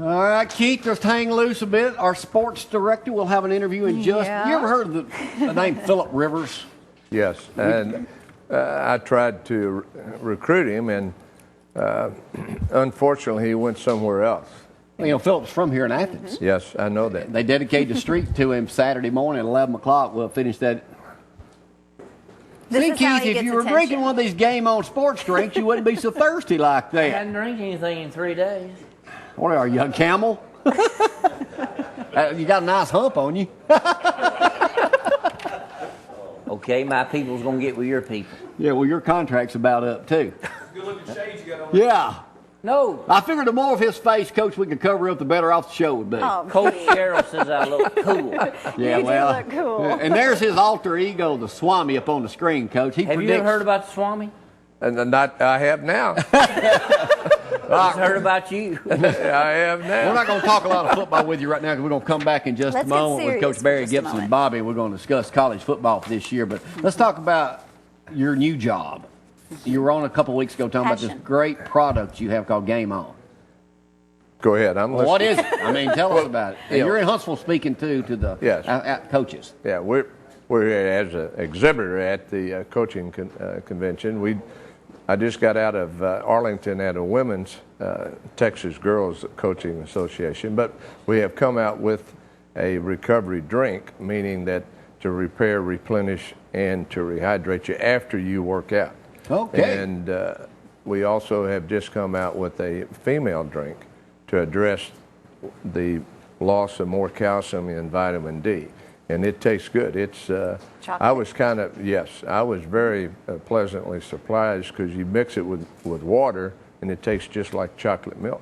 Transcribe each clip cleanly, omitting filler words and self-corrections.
All right, Keith, just hang loose a bit. Our sports director will have an interview in just. You ever heard of the name Phillip Rivers? Yes, and I tried to recruit him, and unfortunately, he went somewhere else. You know, Phillip's from here in Athens. Yes, I know that. They dedicated the street to him Saturday morning at 11 o'clock. We'll finish that. See, Keith, if you were drinking one of these game-on sports drinks, you wouldn't be so thirsty like that. I hadn't drank anything in 3 days. What are you, a camel? You got a nice hump on you. Okay, my people's going to get with your people. Yeah, well, your contract's about up, too. Good-looking shades you got on. Yeah. No. I figured the more of his face, Coach, we could cover up, the better off the show would be. Oh, Coach Sherrill says I look cool. Yeah, you well, do look cool. And there's his alter ego, the Swami, up on the screen, Coach. Have you ever heard about the Swami? And not, I have now. I've heard about you. I have now. We're not going to talk a lot of football with you right now because we're going to come back in just a Let's get moment with serious Coach Barry for just a Gibson and moment. Bobby. We're going to discuss college football for this year. But let's talk about your new job. You were on a couple weeks ago talking about this Passion. great product you have called Game On. Go ahead. I'm listening. What is it? I mean, tell us about it. And Yeah. you're in Huntsville speaking to the Yes. coaches. Yeah, we're here as an exhibitor at the coaching convention. I just got out of Arlington at a women's Texas Girls Coaching Association, but we have come out with a recovery drink, meaning that to repair, replenish, and to rehydrate you after you work out. Okay. And we also have just come out with a female drink to address the loss of more calcium and vitamin D. And it tastes good. It's. I was I was very pleasantly surprised because you mix it with water and it tastes just like chocolate milk.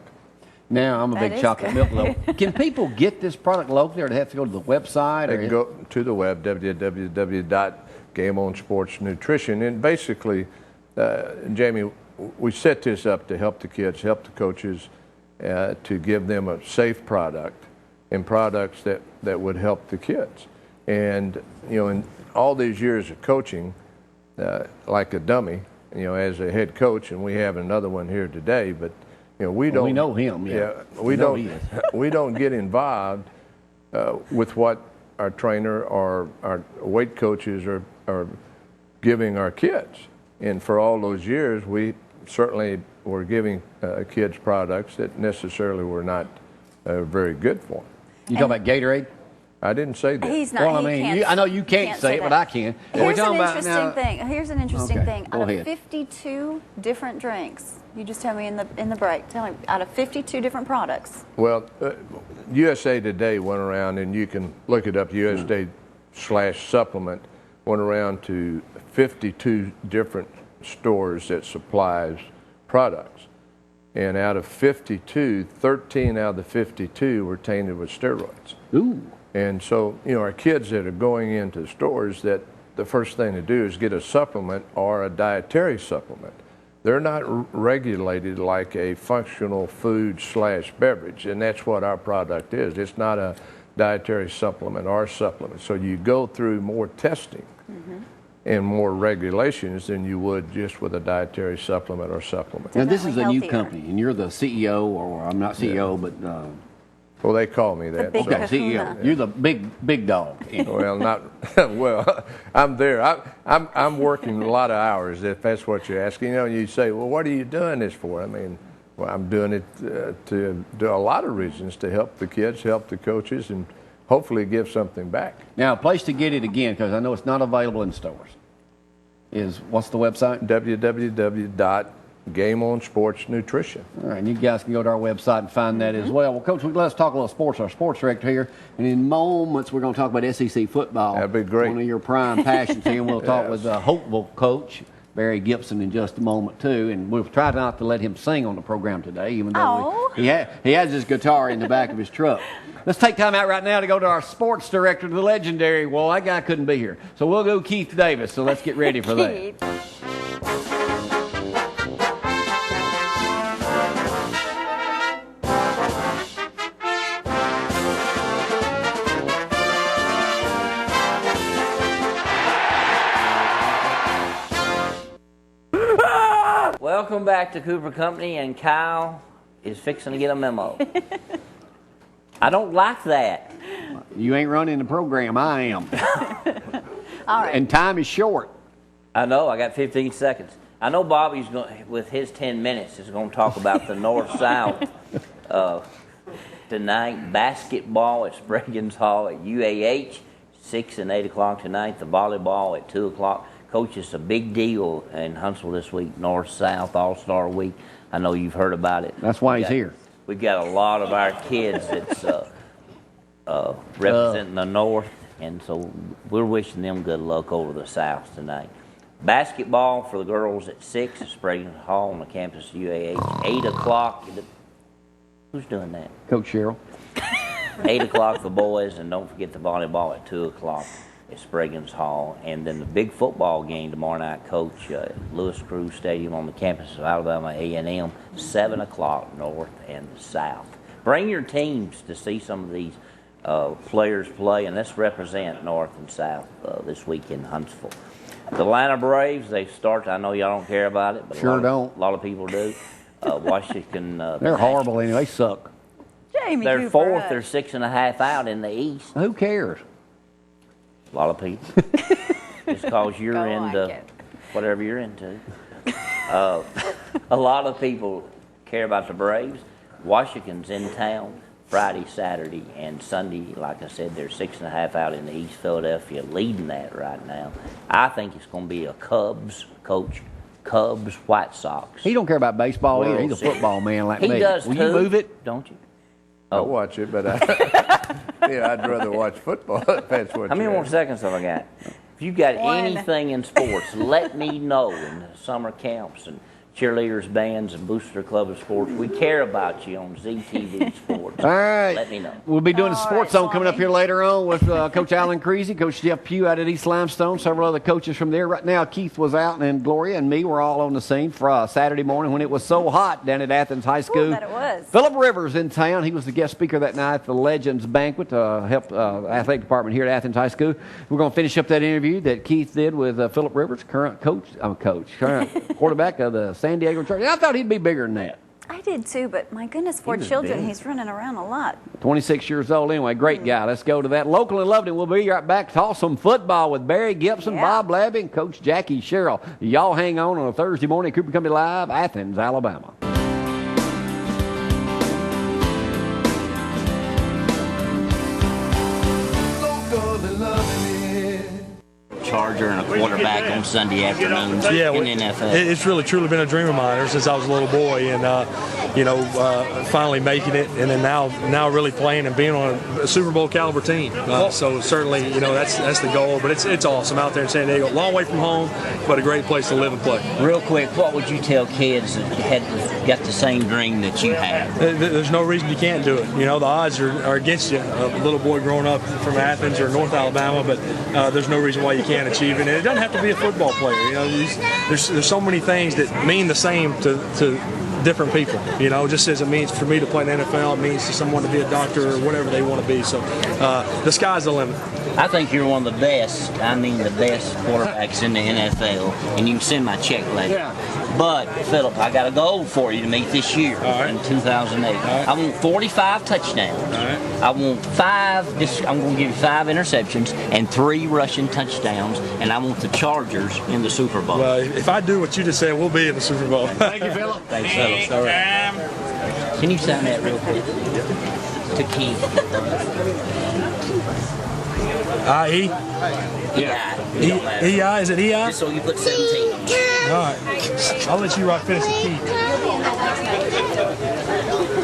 Now, I'm a big chocolate milk lover. Can people get this product locally, or do they have to go to the website? They can go to the web, www.GameOnSportsNutrition. And basically, Jamie, we set this up to help the kids, help the coaches, to give them a safe product and products that would help the kids. And, you know, in all these years of coaching, like a dummy, you know, as a head coach, and we have another one here today, but, you know, we know him, yeah. We don't get involved with what our trainer or our weight coaches are giving our kids. And for all those years, we certainly were giving kids products that necessarily were not very good for them. You talking about Gatorade? I didn't say that. He's not. Well, I mean, I know you can't say it, but I can. Here's an interesting thing. Here's an interesting Okay, thing. go Out ahead. of 52 different drinks, you just tell me in the break. Tell me, out of 52 different products. Well, USA Today went around, and you can look it up. USA/supplement went around to 52 different stores that supplies products, and out of 52, 13 out of the 52 were tainted with steroids. Ooh. And so, you know, our kids that are going into stores, that the first thing to do is get a supplement or a dietary supplement. They're not regulated like a functional food/beverage, and that's what our product is. It's not a dietary supplement or supplement. So you go through more testing and more regulations than you would just with a dietary supplement or supplement. Now, this is a new Healthier. company, and you're the CEO, or I'm not CEO, but Well, they call me that. big so- okay, CEO. You're the big dog. Well, not well. I'm there. I'm working a lot of hours. If that's what you're asking, you know, you say, well, what are you doing this for? I mean, well, I'm doing it to do a lot of reasons to help the kids, help the coaches, and hopefully give something back. Now, a place to get it again, because I know it's not available in stores, is what's the website? www.GameOnSportsNutrition. All right, and you guys can go to our website and find that as well. Well, Coach, let's talk a little sports. Our sports director here, and in moments we're going to talk about SEC football. That'd be great. One of your prime passions here, and we'll talk Yes. with Hopeful coach Barry Gibson in just a moment too. And we'll try not to let him sing on the program today, even though he has his guitar in the back of his truck. Let's take time out right now to go to our sports director, the legendary. Well, that guy couldn't be here, so we'll go Keith Davis. So let's get ready for that. Keith. Welcome back to Cooper Company, and Kyle is fixing to get a memo. I don't like that. You ain't running the program. I am. All right. And time is short. I know. I got 15 seconds. I know Bobby's going with his 10 minutes is going to talk about the north-south tonight. Basketball at Spriggans Hall at UAH, 6 and 8 o'clock tonight. The volleyball at 2 o'clock. Coach, it's a big deal in Huntsville this week. North-South All-Star Week. I know you've heard about it. That's why he's here. We've got a lot of our kids that's representing the North, and so we're wishing them good luck over the South tonight. Basketball for the girls at 6 at Spriggans Hall on the campus of UAH. 8 o'clock. Who's doing that? Coach Sherrill. 8 o'clock for boys, and don't forget the volleyball at 2 o'clock at Spriggans Hall. And then the big football game tomorrow night, Coach, at Lewis Cruz Stadium on the campus of Alabama A&M, 7 o'clock north and south. Bring your teams to see some of these players play, and let's represent North and South this week in Huntsville. The Atlanta Braves, they start. I know y'all don't care about it, but Sure a don't. lot of people do. Washington. They're horrible anyway. They suck. Jamie They're Cooper, fourth. They're 6.5 out in the East. Who cares? A lot of people. Just because you're Go into like it. whatever you're into. A lot of people care about the Braves. Washington's in town Friday, Saturday, and Sunday. Like I said, they're 6.5 out in the East. Philadelphia leading that right now. I think it's going to be a Cubs, Coach. Cubs, White Sox. He don't care about baseball World either. He's a Series. football man like He me. does Will too. you move it? Don't you? I watch it, but I'd rather watch football if that's what How many you more have. seconds have I got? If you got One. anything in sports, let me know in the summer camps and cheerleaders, bands, and Booster Club of Sports. We care about you on ZTV Sports. All right. Let me know. We'll be doing the All Sports right, Zone coming up Swanee. here later on with Coach Alan Creasy, Coach Jeff Pugh out at East Limestone, several other coaches from there. Right now, Keith was out, and Gloria and me were all on the scene for Saturday morning when it was so hot down at Athens High School. that it was. Phillip Rivers in town. He was the guest speaker that night at the Legends Banquet, helped athletic department here at Athens High School. We're going to finish up that interview that Keith did with Phillip Rivers, current current quarterback of the San Diego Chargers. I thought he'd be bigger than that. I did too, but my goodness, for was children, big. he's running around a lot. 26 years old anyway. Great guy. Let's go to that. Local and Loveland. We'll be right back to talk some football with Barry Gibson, Yeah. Bob Labby, and Coach Jackie Sherrill. Y'all hang on a Thursday morning. Cooper Company Live, Athens, Alabama. Charger and a quarterback on Sunday afternoons in the NFL. It's really truly been a dream of mine ever since I was a little boy, and finally making it, and then now really playing and being on a Super Bowl caliber team. So certainly, that's the goal. But it's awesome out there in San Diego. Long way from home, but a great place to live and play. Real quick, what would you tell kids that got the same dream that you had? There's no reason you can't do it. The odds are against you. A little boy growing up from Athens or North Alabama, but there's no reason why you can't achieve it. And it doesn't have to be a football player. There's so many things that mean the same to different people. Just as it means for me to play in the NFL, it means to someone to be a doctor or whatever they want to be. So the sky's the limit. I think you're one of the best, the best quarterbacks in the NFL, and you can send my check later. Yeah. But, Phillip, I got a goal for you to meet this year in 2008. I want 45 touchdowns. I want 5, I'm going to give you 5 interceptions and 3 rushing touchdowns, and I want the Chargers in the Super Bowl. Well, if I do what you just said, we'll be in the Super Bowl. Thank you, Phillip. Thanks, Phillip. All right. Can you sign that real quick? To Keith. I-E? E-I? Is it E-I? Just so you put 17. All right. I'll let you finish the key.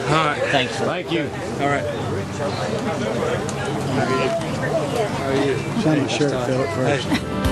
All right. Thanks. Thank you. All right. How are you? Sign my shirt, Phillip, first. Hey.